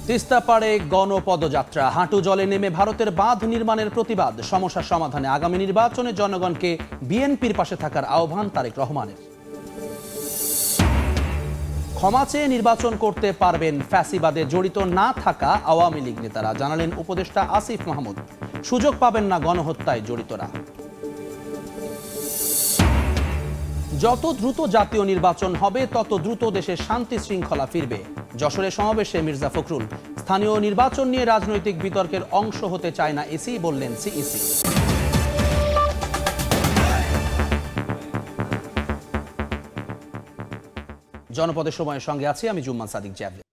তিস্তা পাড়ে গণপদযাত্রা, হাঁটু জলে নেমে ভারতের বাঁধ নির্মাণের প্রতিবাদ, সমস্যার সমাধানে আগামী নির্বাচনে জনগণকে বিএনপির পাশে থাকার আহ্বান তারেক রহমানের। ক্ষমা চেয়ে নির্বাচন করতে পারবেন ফ্যাসিবাদে জড়িত না থাকা আওয়ামী লীগ নেতারা, জানালেন উপদেষ্টা আসিফ মাহমুদ। সুযোগ পাবেন না গণহত্যায় জড়িতরা। যত দ্রুত জাতীয় নির্বাচন হবে তত দ্রুত দেশের শান্তি শৃঙ্খলা ফিরবে। যশোরে সমাবেশে মির্জা ফখরুল। স্থানীয় নির্বাচন নিয়ে রাজনৈতিক বিতর্কের অংশ হতে চায় না ইসি, বললেন সিইসি। জনপদের সময়ের সঙ্গে আছি আমি জুম্মান সাদিক জ্যাভলিন।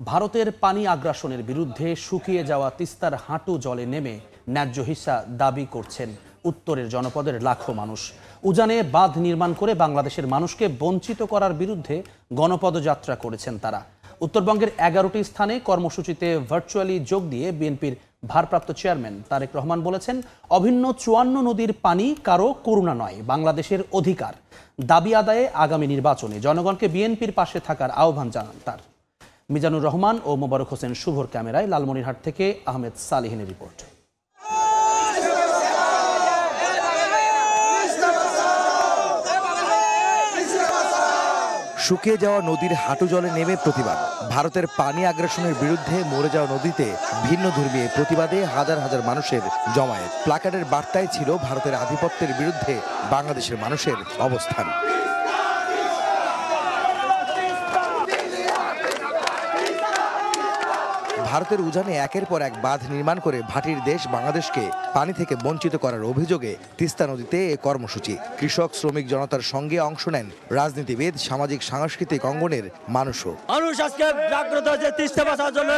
ভারতের পানি আগ্রাসনের বিরুদ্ধে শুকিয়ে যাওয়া তিস্তার হাঁটু জলে নেমে ন্যায্য হিস্সা দাবি করছেন উত্তরের জনপদের লাখো মানুষ। উজানে বাঁধ নির্মাণ করে বাংলাদেশের মানুষকে বঞ্চিত করার বিরুদ্ধে গণপদযাত্রা করেছেন তারা। উত্তরবঙ্গের 11টি স্থানে কর্মসূচিতে ভার্চুয়ালি যোগ দিয়ে বিএনপির ভারপ্রাপ্ত চেয়ারম্যান তারেক রহমান বলেছেন, অভিন্ন 54 নদীর পানি কারো করুণা নয়, বাংলাদেশের অধিকার। দাবি আদায়ে আগামী নির্বাচনে জনগণকে বিএনপির পাশে থাকার আহ্বান জানান তার। মিজানুর রহমান ও মোবারক হোসেন শুভর ক্যামেরায় লালমনিরহাট থেকে আহমেদ সালেহিনের রিপোর্ট। শুকিয়ে যাওয়া নদীর হাঁটু জলে নেমে প্রতিবাদ। ভারতের পানি আগ্রাসনের বিরুদ্ধে মরে যাওয়া নদীতে ভিন্ন ধর্মী প্রতিবাদে হাজার হাজার মানুষের জমায়েত। প্লাকার্ডের বার্তায় ছিল ভারতের আধিপত্যের বিরুদ্ধে বাংলাদেশের মানুষের অবস্থান। ভারতের উজানে একের পর এক বাঁধ নির্মাণ করে ভাটির দেশ বাংলাদেশকে পানি থেকে বঞ্চিত করার অভিযোগে তিস্তা নদীতে এ কর্মসূচি। কৃষক শ্রমিক জনতার সঙ্গে অংশ নেন রাজনীতিবিদ, সামাজিক সাংস্কৃতিক অঙ্গনের মানুষও। মানুষ আজকে জাগ্রত হয়েছে তিস্তা বাঁচার জন্য।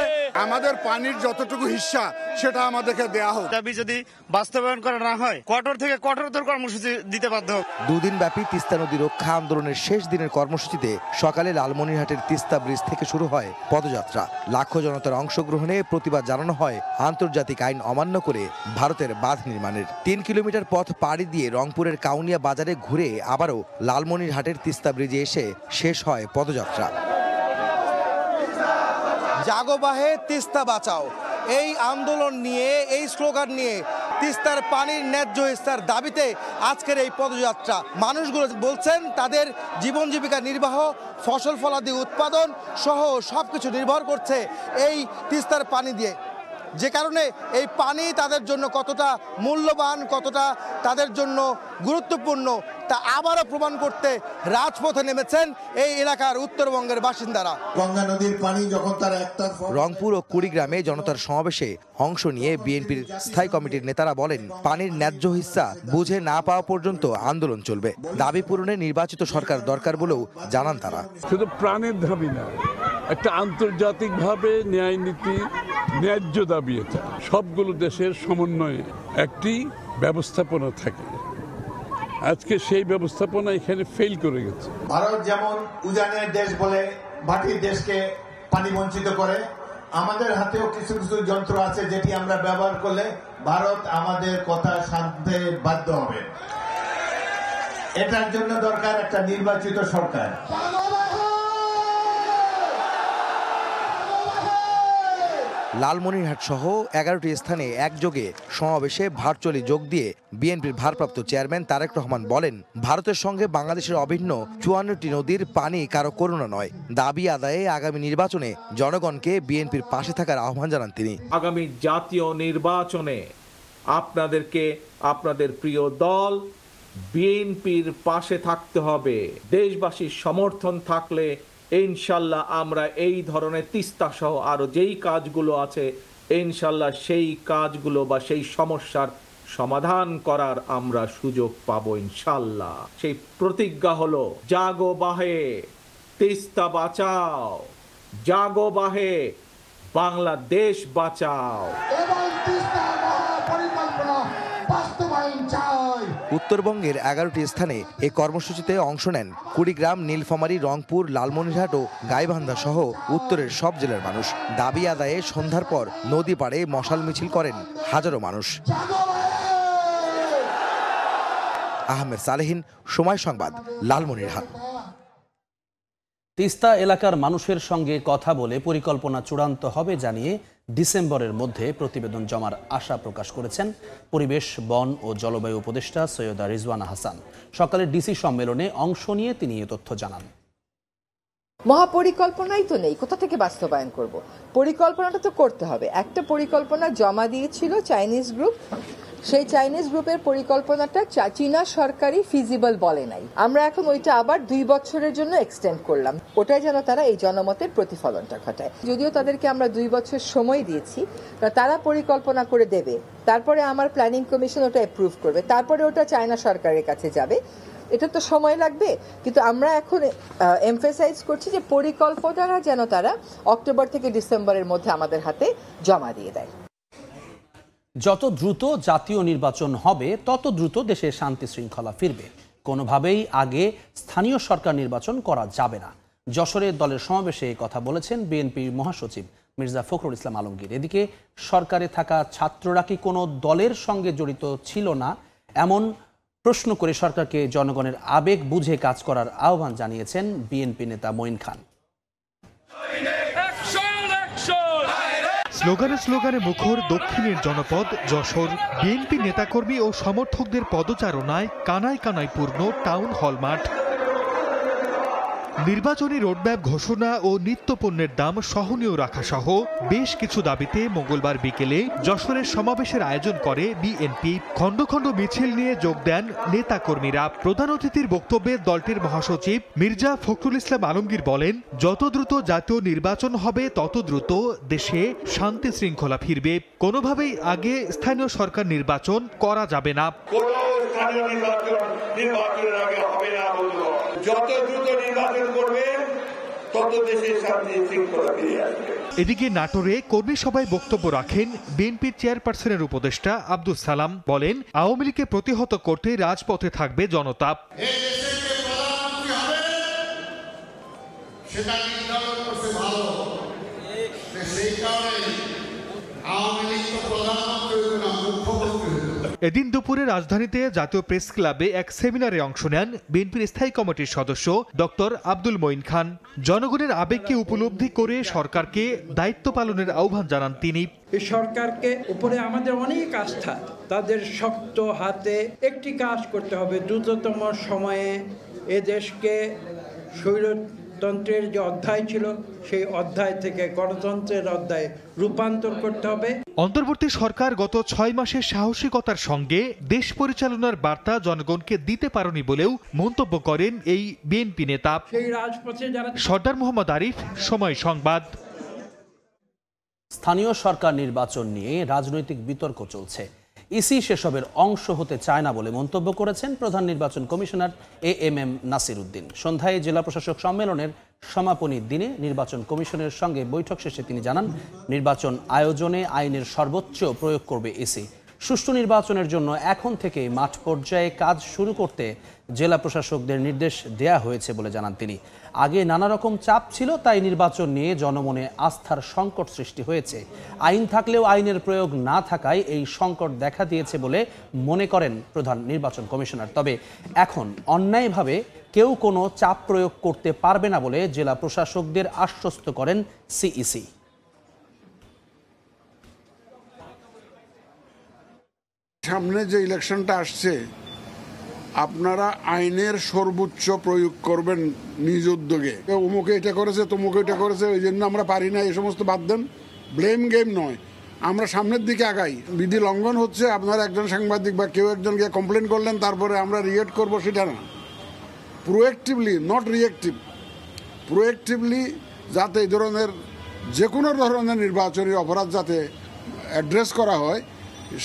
আমাদের পানির যতটুকু হিস্সা সেটা আমাদেরকে দেয়া হোক। দাবি যদি বাস্তবায়ন করা না হয় কঠোর থেকে কঠোরতর কর্মসূচি দিতে বাধ্য হোক। দুদিন ব্যাপী তিস্তা নদী রক্ষা আন্দোলনের শেষ দিনের কর্মসূচিতে সকালে লালমনিরহাটের তিস্তা ব্রিজ থেকে শুরু হয় পদযাত্রা। লাখো জনতার অংশগ্রহণে প্রতিবাদ জানানো হয় আন্তর্জাতিক আইন অমান্য করে ভারতের বাঁধ নির্মাণের। 3 কিলোমিটার পথ পাড়ি দিয়ে রংপুরের কাউনিয়া বাজারে ঘুরে আবারও লালমনিরহাটের তিস্তা ব্রিজে এসে শেষ হয় পদযাত্রা। জাগো বাহে তিস্তা বাঁচাও, এই আন্দোলন নিয়ে, এই স্লোগান নিয়ে তিস্তার পানির ন্যায্য হিস্সার দাবিতে আজকের এই পদযাত্রা। মানুষগুলো বলছেন তাদের জীবন জীবিকা নির্বাহ, ফসল ফলাদি উৎপাদন সহ সবকিছু নির্ভর করছে এই তিস্তার পানি দিয়ে। যে কারণে এই পানি তাদের জন্য কতটা মূল্যবান, কতটা তাদের জন্য গুরুত্বপূর্ণ তা আবারও প্রমাণ করতে রাজপথে নেমেছেন এই এলাকার উত্তরবঙ্গের বাসিন্দারা। গঙ্গা নদীর পানি যখন তার একটা রংপুর ও কুড়িগ্রামে জনতার সমাবেশে অংশ নিয়ে বিএনপির স্থায়ী কমিটির নেতারা বলেন, পানির ন্যায্য হিস্সা বুঝে না পাওয়া পর্যন্ত আন্দোলন চলবে। দাবি পূরণে নির্বাচিত সরকার দরকার বলেও জানান তারা। শুধু প্রাণের দাবি না, একটা আন্তর্জাতিকভাবে ন্যায় নীতি, ন্যায্য দাবি। এটা সবগুলো দেশের সমন্বয়ে একটি ব্যবস্থাপনা থাকে। আজকে সেই ব্যবস্থাপনা এখানে ফেল করে গেছে। ভারত যেমন উজানের দেশ বলে ভাটির দেশকে পানি বঞ্চিত করে, আমাদের হাতেও কিছু কিছু যন্ত্র আছে যেটি আমরা ব্যবহার করলে ভারত আমাদের কথা শুনতে বাধ্য হবে। এটার জন্য দরকার একটা নির্বাচিত সরকার। লালমনিরহাট সহ 11টি স্থানে একযোগে সমাবেশে ভার্চুয়ালি যোগ দিয়ে বিএনপির ভারপ্রাপ্ত চেয়ারম্যান তারেক রহমান বলেন, ভারতের সঙ্গে বাংলাদেশের অভিন্ন 54টি নদীর পানি কারো করুণা নয়। দাবি আদায়ে আগামী নির্বাচনে জনগণকে বিএনপির পাশে থাকার আহ্বান জানান তিনি। আগামী জাতীয় নির্বাচনে আপনাদেরকে আপনাদের প্রিয় দল বিএনপির পাশে থাকতে হবে। দেশবাসীর সমর্থন থাকলে ইনশাল্লাহ আমরা এই ধরনের তিস্তা সহ আরো যেই কাজগুলো আছে ইনশাল্লাহ সেই কাজগুলো বা সেই সমস্যার সমাধান করার আমরা সুযোগ পাবো ইনশাল্লাহ। সেই প্রতিজ্ঞা হলো জাগো বাহে তিস্তা বাঁচাও, জাগো বাহে বাংলাদেশ বাঁচাও। উত্তরবঙ্গের 11টি স্থানে এই কর্মসূচিতে অংশ নেন কুড়িগ্রাম, নীলফামারী, রংপুর, লালমনিরহাট ও গাইবান্ধা সহ উত্তরের সব জেলার মানুষ। দাবি আদায়ে সন্ধ্যার পর নদী পাড়ে মশাল মিছিল করেন হাজারো মানুষ। আহমেদ সালেহিন, সময় সংবাদ, লালমনিরহাট। তিস্তা এলাকার মানুষের সঙ্গে কথা বলে পরিকল্পনা চূড়ান্ত হবে জানিয়ে ডিসেম্বরের মধ্যে প্রতিবেদন জমার আশা প্রকাশ করেছেন পরিবেশ, বন ও জলবায়ু উপদেষ্টা সৈয়দা রিজওয়ানা হাসান। সকালে ডিসি সম্মেলনে অংশ নিয়ে তিনি এ তথ্য জানান। মহাপরিকল্পনাই তো নেই, কোথা থেকে বাস্তবায়ন করব? পরিকল্পনাটা তো করতে হবে। একটা পরিকল্পনা জমা দিয়েছিল চাইনিজ গ্রুপ, সেই চাইনিজ গ্রুপের পরিকল্পনাটা চীনা সরকারই ফিজিবল বলে নাই। আমরা এখন ওইটা আবার 2 বছরের জন্য এক্সটেন্ড করলাম, ওটাই যেন তারা এই জনমতের প্রতিফলনটা ঘটায়। যদিও তাদেরকে আমরা 2 বছর সময় দিয়েছি, তারা পরিকল্পনা করে দেবে, তারপরে আমার প্ল্যানিং কমিশন ওটা অ্যাপ্রুভ করবে, তারপরে ওটা চায়না সরকারের কাছে যাবে। এটা তো সময় লাগবে, কিন্তু আমরা এখন এমফেসাইজ করছি যে পরিকল্পনাটা যেন তারা অক্টোবর থেকে ডিসেম্বরের মধ্যে আমাদের হাতে জমা দিয়ে দেয়। যত দ্রুত জাতীয় নির্বাচন হবে তত দ্রুত দেশে শান্তি শৃঙ্খলা ফিরবে। কোনোভাবেই আগে স্থানীয় সরকার নির্বাচন করা যাবে না। যশোরে দলের সমাবেশে এই কথা বলেছেন বিএনপির মহাসচিব মির্জা ফখরুল ইসলাম আলমগীর। এদিকে সরকারে থাকা ছাত্ররা কি কোনো দলের সঙ্গে জড়িত ছিল না এমন প্রশ্ন করে সরকারকে জনগণের আবেগ বুঝে কাজ করার আহ্বান জানিয়েছেন বিএনপি নেতা মঈন খান। স্লোগানে স্লোগানে মুখর দক্ষিণের জনপদ যশোর। বিএনপি নেতাকর্মী ও সমর্থকদের পদচারণায় কানায় কানায় পূর্ণ টাউন হল মাঠ। নির্বাচনী রোডম্যাপ ঘোষণা ও নিত্যপণ্যের দাম সহনীয় রাখা সহ বেশ কিছু দাবিতে মঙ্গলবার বিকেলে যশোরের সমাবেশের আয়োজন করে বিএনপি। খণ্ড খণ্ড মিছিল নিয়ে যোগ দেন নেতাকর্মীরা। প্রধান অতিথির বক্তব্যে দলটির মহাসচিব মির্জা ফখরুল ইসলাম আলমগীর বলেন, যত দ্রুত জাতীয় নির্বাচন হবে তত দ্রুত দেশে শান্তি শৃঙ্খলা ফিরবে। কোনোভাবেই আগে স্থানীয় সরকার নির্বাচন করা যাবে না। যত দ্রুত নির্বাচন করবে তত দেশের শান্তি শৃঙ্খলা ফিরে আসবে। এদিকে নাটোরে কর্মী সভায় বক্তব্য রাখেন বিএনপির চেয়ারপারসনের উপদেষ্টা আব্দুল সালাম। বলেন, আওয়ামী লীগকে প্রতিহত করতে রাজপথে থাকবে জনতা। সেটা নির্ধারণ করছে ভালো, সেই কারণে আওয়ামী লীগ তো প্রধানমন্ত্রী হইল না, মুখ্যমন্ত্রী হইল। এদিন দুপুরে রাজধানীতে জাতীয় প্রেস ক্লাবে এক সেমিনারে অংশ নেন বিএনপির স্থায়ী কমিটির সদস্য ডক্টর আব্দুল মঈন খান। জনগণের আবেগকে উপলব্ধি করে সরকারকে দায়িত্ব পালনের আহ্বান জানান তিনি। এই সরকারকে উপরে আমাদের অনেক আস্থা, তাদের শক্ত হাতে একটি কাজ করতে হবে, দ্রুততম সময়ে এ দেশকে স্বৈরতন্ত্রের যে অধ্যায় ছিল সেই অধ্যায় থেকে গণতন্ত্রের অধ্যায়ে রূপান্তর করতে হবে। অন্তর্বর্তী সরকার গত 6 মাসের সাহসিকতার সঙ্গে দেশ পরিচালনার বার্তা জনগণকে দিতে পারেনি বলেও মন্তব্য করেন এই বিএনপি নেতা। সেই রাজপথে যারা সর্দার মোহাম্মদ আরিফ, সময় সংবাদ। স্থানীয় সরকার নির্বাচন নিয়ে রাজনৈতিক বিতর্ক চলছে। ইসি সেসবের অংশ হতে চায় না বলে মন্তব্য করেছেন প্রধান নির্বাচন কমিশনার এএমএম নাসির উদ্দিন। সন্ধ্যায় জেলা প্রশাসক সম্মেলনের সমাপনী দিনে নির্বাচন কমিশনের সঙ্গে বৈঠক শেষে তিনি জানান, নির্বাচন আয়োজনে আইনের সর্বোচ্চ প্রয়োগ করবে ইসি। সুষ্ঠু নির্বাচনের জন্য এখন থেকে মাঠ পর্যায়ে কাজ শুরু করতে জেলা প্রশাসকদের নির্দেশ দেয়া হয়েছে বলে জানান তিনি। আগে নানা রকম চাপ ছিল, তাই নির্বাচন নিয়ে জনমনে আস্থার সংকট সৃষ্টি হয়েছে। আইন থাকলেও আইনের প্রয়োগ না থাকায় এই সংকট দেখা দিয়েছে বলে মনে করেন প্রধান নির্বাচন কমিশনার। তবে এখন অন্যায়ভাবে কেউ কোনো চাপ প্রয়োগ করতে পারবে না বলে জেলা প্রশাসকদের আশ্বস্ত করেন সিইসি। সামনে যে ইলেকশনটা আসছে, আপনারা আইনের সর্বোচ্চ প্রয়োগ করবেন নিজ উদ্যোগে। অমুকে এটা করেছে, তমুকে এটা করেছে, ওই জন্য আমরা পারি না, এই সমস্ত বাদ দেন। ব্লেম গেম নয়, আমরা সামনের দিকে আগাই। বিধি লঙ্ঘন হচ্ছে, আপনার একজন সাংবাদিক বা কেউ একজন গিয়ে কমপ্লেন করলেন, তারপরে আমরা রিয়েক্ট করবো, সেটা না। প্রোয়েক্টিভলি, নট রিয়েক্টিভ, প্রোয়েক্টিভলি যাতে এই ধরনের যে কোনো ধরনের নির্বাচনী অপরাধ যাতে অ্যাড্রেস করা হয়,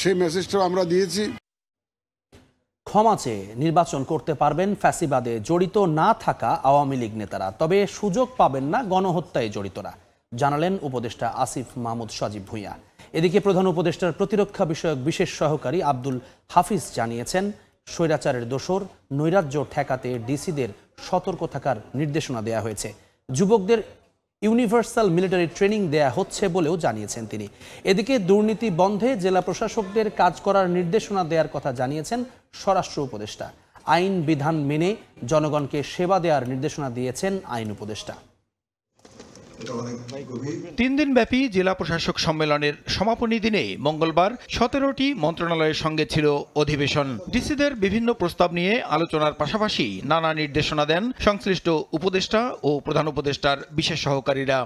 সেই মেসেজটাও আমরা দিয়েছি। ক্ষমা চেয়ে নির্বাচন করতে পারবেন ফ্যাসিবাদে জড়িত না থাকা আওয়ামী লীগ নেতারা, তবে সুযোগ পাবেন না গণহত্যায় জড়িতরা, জানালেন উপদেষ্টা আসিফ মাহমুদ সজীব ভূঁইয়া। এদিকে প্রধান উপদেষ্টার প্রতিরক্ষা বিষয়ক বিশেষ সহকারী আব্দুল হাফিজ জানিয়েছেন, স্বৈরাচারের দোসর নৈরাজ্য ঠেকাতে ডিসিদের সতর্ক থাকার নির্দেশনা দেয়া হয়েছে। যুবকদের ইউনিভার্সাল মিলিটারি ট্রেনিং দেয়া হচ্ছে বলেও জানিয়েছেন তিনি। এদিকে দুর্নীতি বন্ধে জেলা প্রশাসকদের কাজ করার নির্দেশনা দেওয়ার কথা জানিয়েছেন স্বরাষ্ট্র উপদেষ্টা। আইন বিধান মেনে জনগণকে সেবা দেওয়ার নির্দেশনা দিয়েছেন আইন উপদেষ্টা। 3 দিনব্যাপী জেলা প্রশাসক সম্মেলনের সমাপনী দিনে মঙ্গলবার 17টি মন্ত্রণালয়ের সঙ্গে ছিল অধিবেশন। ডিসিদের বিভিন্ন প্রস্তাব নিয়ে আলোচনার পাশাপাশি নানা নির্দেশনা দেন সংশ্লিষ্ট উপদেষ্টা ও প্রধান উপদেষ্টার বিশেষ সহকারীরা।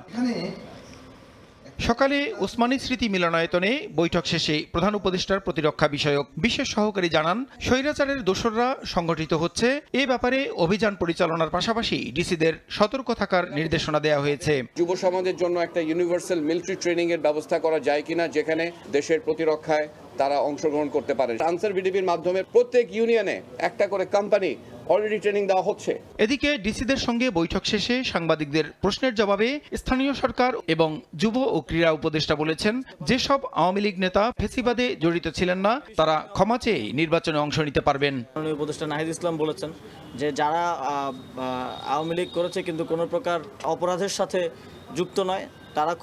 সকালে ওসমানী স্মৃতি মিলনায়তনে বৈঠক শেষে প্রধান উপদেষ্টার প্রতিরক্ষা বিষয়ক বিশেষ সহকারী জানান, স্বৈরাচারের দোসররা সংগঠিত হচ্ছে, এ ব্যাপারে অভিযান পরিচালনার পাশাপাশি ডিসিদের সতর্ক থাকার নির্দেশনা দেওয়া হয়েছে। যুব সমাজের জন্য একটা ইউনিভার্সাল মিলিটারি ট্রেনিং এর ব্যবস্থা করা যায় কিনা, যেখানে দেশের প্রতিরক্ষায় তারা অংশগ্রহণ করতে পারে। আনসার ভিডিপির মাধ্যমে প্রত্যেক ইউনিয়নে একটা করে কোম্পানি অলরেডি ট্রেনিং দেওয়া হচ্ছে। এদিকে ডিসিদের সঙ্গে বৈঠক শেষে সাংবাদিকদের প্রশ্নের জবাবে স্থানীয় সরকার এবং যুব ও ক্রীড়া উপদেষ্টা বলেছেন, যেসব আওয়ামী লীগ নেতা ফেসিবাদে জড়িত ছিলেন না তারা ক্ষমা চেয়ে নির্বাচনে অংশ নিতে পারবেন। উপদেষ্টা নাহিদ ইসলাম বলেছেন যে যারা আওয়ামী লীগ করেছে কিন্তু কোনো প্রকার অপরাধের সাথে যুক্ত নয়, তারা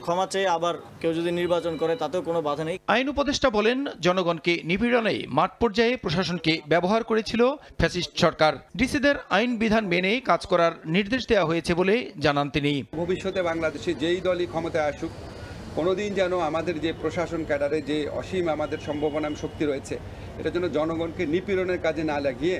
ক্ষমা চেয়ে আবার কেউ যদি নির্বাচন করে তাতেও কোনো বাধা নেই। আইন উপদেষ্টা বলেন, জনগণকে নিপীড়নে মাঠ পর্যায়ে প্রশাসনকে ব্যবহার করেছিল ফ্যাসিস্ট সরকার। ডিসিদের আইন বিধান মেনে কাজ করার নির্দেশ দেওয়া হয়েছে বলে জানান তিনি। ভবিষ্যতে বাংলাদেশে যেই দলই ক্ষমতায় আসুক, কোনোদিন যেন আমাদের যে প্রশাসন ক্যাডারে যে অসীম আমাদের সম্ভাবনা শক্তি রয়েছে, এটা যেন জনগণকে নিপীড়নের কাজে না লাগিয়ে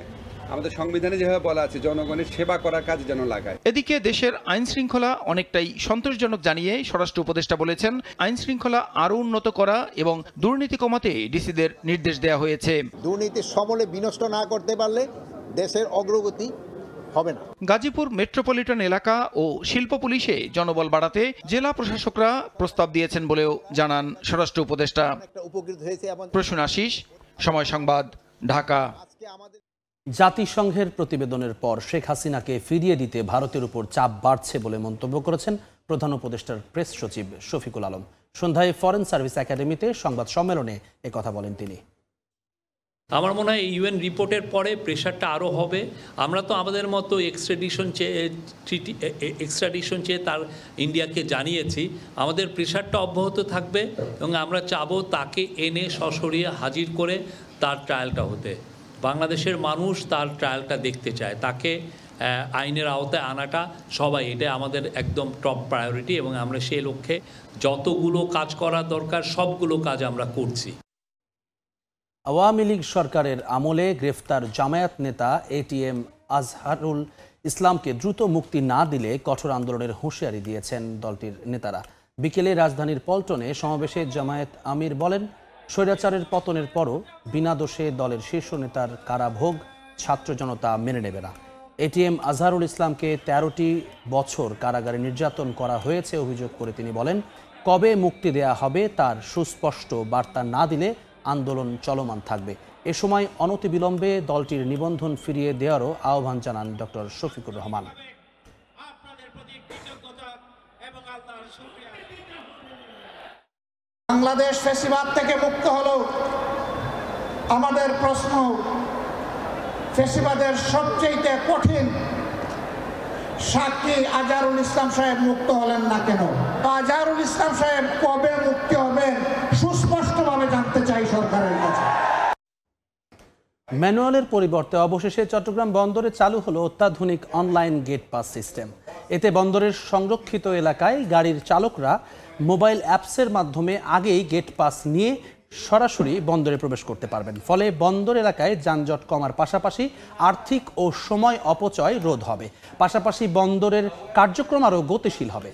আমাদের সংবিধানে যেভাবে বলা আছে জনগণের সেবা করার কাজ যেন লাগায়। এদিকে দেশের আইন শৃঙ্খলা অনেকটাই সন্তোষজনক জানিয়ে স্বরাষ্ট্র উপদেষ্টা বলেছেন, আইন শৃঙ্খলা আরও উন্নত করা এবং দুর্নীতি কমাতে ডিসিদের নির্দেশ দেওয়া হয়েছে। দুর্নীতির সমূলে বিনষ্ট না করতে পারলে দেশের অগ্রগতি হবে না। গাজীপুর মেট্রোপলিটন এলাকা ও শিল্প পুলিশে জনবল বাড়াতে জেলা প্রশাসকরা প্রস্তাব দিয়েছেন বলেও জানান স্বরাষ্ট্র উপদেষ্টা। প্রসূন আশিস, সময় সংবাদ, ঢাকা। জাতিসংঘের প্রতিবেদনের পর শেখ হাসিনাকে ফিরিয়ে দিতে ভারতের উপর চাপ বাড়ছে বলে মন্তব্য করেছেন প্রধান উপদেষ্টার প্রেস সচিব শফিকুল আলম। সন্ধ্যায় ফরেন সার্ভিস একাডেমিতে সংবাদ সম্মেলনে একথা বলেন তিনি। আমার মনে হয় ইউএন রিপোর্টের পরে প্রেশারটা আরও হবে। আমরা তো আমাদের মতো এক্সট্রাডিশন চেয়ে তার ইন্ডিয়াকে জানিয়েছি, আমাদের প্রেশারটা অব্যাহত থাকবে এবং আমরা চাবো তাকে এনে সশরীরে হাজির করে তার ট্রায়ালটা হতে। বাংলাদেশের মানুষ তার ট্রায়ালটা দেখতে চায়, তাকে আইনের আওতায় আনাটা সবাই, এটা আমাদের একদম টপ প্রায়োরিটি এবং আমরা সেই লক্ষ্যে যতগুলো কাজ করা দরকার সবগুলো কাজ আমরা করছি। আওয়ামী লীগ সরকারের আমলে গ্রেফতার জামায়াত নেতা এটিএম আজহারুল ইসলামকে দ্রুত মুক্তি না দিলে কঠোর আন্দোলনের হুঁশিয়ারি দিয়েছেন দলটির নেতারা। বিকেলে রাজধানীর পল্টনে সমাবেশে জামায়াত আমির বলেন, স্বৈরাচারের পতনের পরও বিনা দোষে দলের শীর্ষ নেতার কারাভোগ ছাত্র জনতা মেনে নেবে না। এটিএম আজহারুল ইসলামকে 13টি বছর কারাগারে নির্যাতন করা হয়েছে অভিযোগ করে তিনি বলেন, কবে মুক্তি দেয়া হবে তার সুস্পষ্ট বার্তা না দিলে আন্দোলন চলমান থাকবে। এ সময় অনতিবিলম্বে দলটির নিবন্ধন ফিরিয়ে দেওয়ারও আহ্বান জানান ডক্টর শফিকুর রহমান। বাংলাদেশ ফ্যাসিবাদ থেকে মুক্ত হলো, আমাদের প্রশ্ন ফ্যাসিবাদের সবচেয়ে কঠিন সাক্ষী আজহারুল ইসলাম সাহেব মুক্ত হলেন না কেন? আজহারুল ইসলাম সাহেব কবে মুক্তি হবেন সুস্পষ্টভাবে জানতে চাই সরকারের কাছে। ম্যানুয়ালের পরিবর্তে অবশেষে চট্টগ্রাম বন্দরে চালু হলো অত্যাধুনিক অনলাইন গেট পাস সিস্টেম। এতে বন্দরের সংরক্ষিত এলাকায় গাড়ির চালকরা মোবাইল অ্যাপসের মাধ্যমে আগেই গেট পাস নিয়ে সরাসরি বন্দরে প্রবেশ করতে পারবেন। ফলে বন্দর এলাকায় যানজট কমার পাশাপাশি আর্থিক ও সময় অপচয় রোধ হবে। পাশাপাশি বন্দরের কার্যক্রম আরও গতিশীল হবে।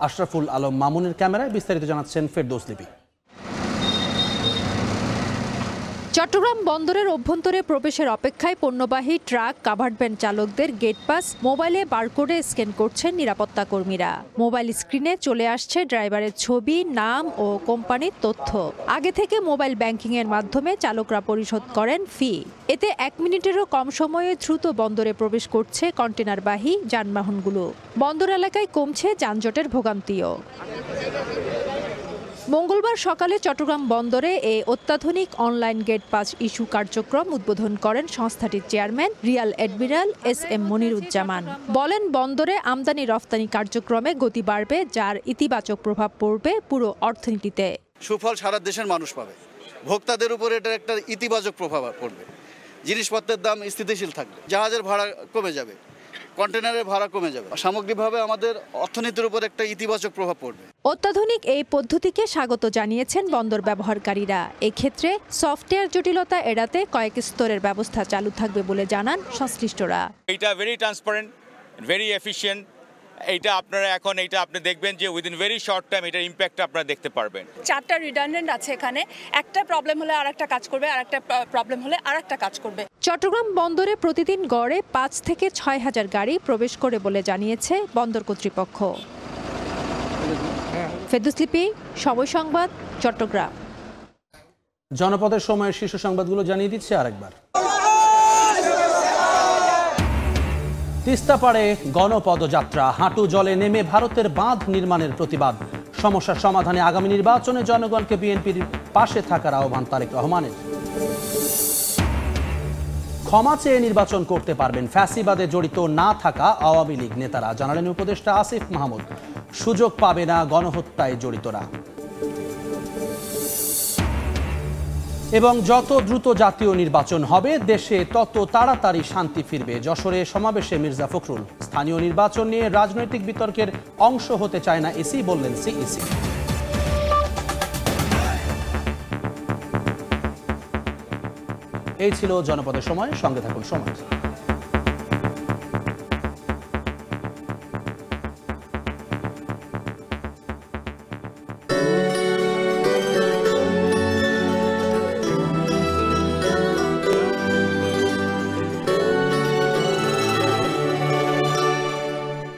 আশরাফুল আলম মামুনের ক্যামেরায় বিস্তারিত জানাচ্ছেন ফেরদৌস লিপি। চট্টগ্রাম বন্দরের অভ্যন্তরে প্রবেশের অপেক্ষায় পণ্যবাহী ট্রাক, কাভার্ড ভ্যান চালকদের গেট পাস মোবাইলে বারকোডে স্ক্যান করছেন নিরাপত্তা কর্মীরা। মোবাইল স্ক্রিনে চলে আসছে ড্রাইভারের ছবি, নাম ও কোম্পানির তথ্য। আগে থেকে মোবাইল ব্যাংকিংয়ের মাধ্যমে চালকরা পরিশোধ করেন ফি। এতে 1 মিনিটেরও কম সময়ে দ্রুত বন্দরে প্রবেশ করছে কন্টেনারবাহী যানবাহনগুলো। বন্দর এলাকায় কমছে যানজটের ভোগান্তিও। মঙ্গলবার সকালে চট্টগ্রাম বন্দরে এই অত্যাধুনিক অনলাইন গেট পাস ইস্যু কার্যক্রম উদ্বোধন করেন সংস্থাটির chairman Real admiral SM. Moniruzzaman. বলেন, বন্দরে আমদানি রফতানি কার্যক্রমে গতি বাড়বে, যার ইতিবাচক প্রভাব পড়বে পুরো অর্থনীতিতে। সুফল সারা দেশের মানুষ পাবে, ভোক্তাদের উপর এটার একটা ইতিবাচক প্রভাব পড়বে। জিনিসপত্রের দাম স্থিতিশীল থাকবে, জাহাজের ভাড়া কমে যাবে, কন্টেনারের ভাড়া কমে যাবে, সামগ্রিকভাবে আমাদের অর্থনীতির উপর একটা ইতিবাচক প্রভাব পড়বে। অত্যাধুনিক এই পদ্ধতিকে স্বাগত জানিয়েছেন বন্দর ব্যবহারকারীরা। এক্ষেত্রে সফটওয়্যার জটিলতা এড়াতে কয়েক স্তরের ব্যবস্থা চালু থাকবে বলে জানান সংশ্লিষ্টরা। এটা ভেরি ট্রান্সপারেন্ট, ভেরি এফিশিয়েন্ট। এইটা আপনারা এখন এইটা আপনি দেখবেন যে উইদিন ভেরি শর্ট টাইম এটার ইম্প্যাক্ট আপনারা দেখতে পারবেন। 4টা রিডান্ডেন্ট আছে এখানে, একটা প্রবলেম হলে আরেকটা কাজ করবে, আরেকটা প্রবলেম হলে আরেকটা কাজ করবে। চট্টগ্রাম বন্দরে প্রতিদিন গড়ে 5 থেকে 6 হাজার গাড়ি প্রবেশ করে বলে জানিয়েছে বন্দর কর্তৃপক্ষ। ফেরদৌস লিপি, সময় সংবাদ, চট্টগ্রাম। জনপদের সময়ের শীর্ষ সংবাদগুলো জানিয়ে দিচ্ছে আরেকবার। তিস্তা পাড়ে গণপদযাত্রা, হাঁটু জলে নেমে ভারতের বাঁধ নির্মাণের প্রতিবাদ। সমস্যার সমাধানে আগামী নির্বাচনে জনগণকে বিএনপির পাশে থাকার আহ্বান তারেক রহমানের। ক্ষমা চেয়ে নির্বাচন করতে পারবেন ফ্যাসিবাদে জড়িত না থাকা আওয়ামী লীগ নেতারা, জানালেন উপদেষ্টা আসিফ মাহমুদ। সুযোগ পাবে না গণহত্যায় জড়িতরা। এবং যত দ্রুত জাতীয় নির্বাচন হবে দেশে তত তাড়াতাড়ি শান্তি ফিরবে। যশোরে সমাবেশে মির্জা ফখরুল। স্থানীয় নির্বাচন নিয়ে রাজনৈতিক বিতর্কের অংশ হতে চায় না ইসি, বললেন সিইসি। এই ছিল জনপদের সময়। সঙ্গে থাকুন সময়।